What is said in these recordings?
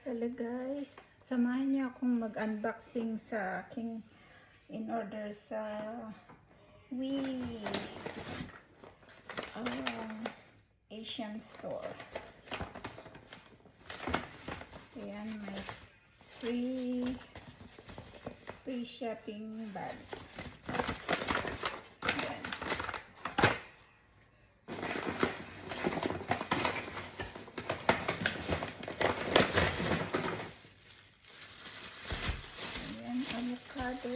Hello guys, samahan niyo akong mag-unboxing sa aking in-order sa Asian store. Ayan, may free shipping bag. Ayan. Avocado,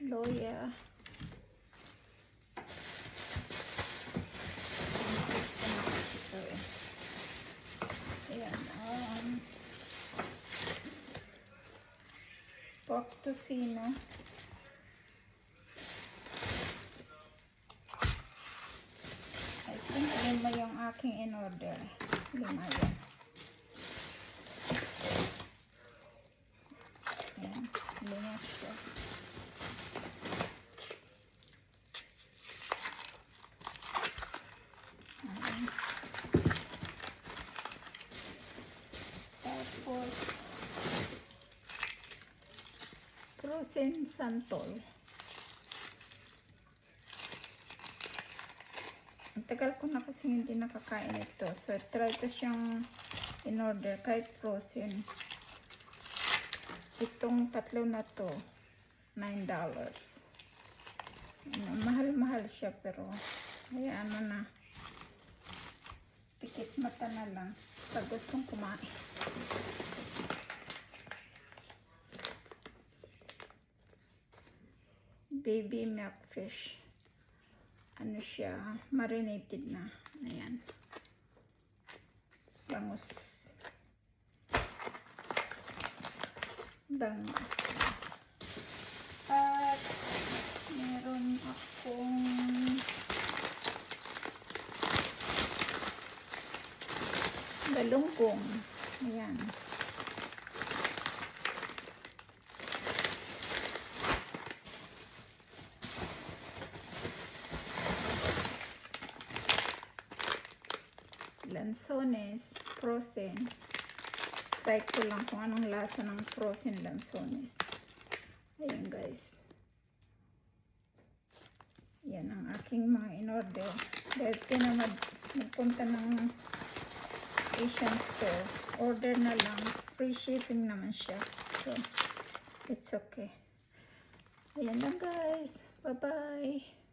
loya, ayan, pork tocino, lima yung aking in-order. Lima yan. Ayan. Lima siya. Ayan. Tapos frozen santol. Ang tagal ko na kasi hindi nakakain ito. So, try ko siyang in-order kahit frozen. Itong tatlo na to, $9. Mahal-mahal siya pero hayaan mo na. Pikit mata na lang pag gustong kumain. Baby milk fish. Ano siya, marinated na. Ayan. Bangus. At meron akong galunggong. Ayan. Lanzones, frozen. Try ko lang kung anong lasa ng frozen lanzones. Ayan guys. Yan ang aking mga in-order. Dahil tinamad magpunta ng Asian store. Order na lang. Free shipping naman siya. So, it's okay. Ayan lang guys. Bye-bye.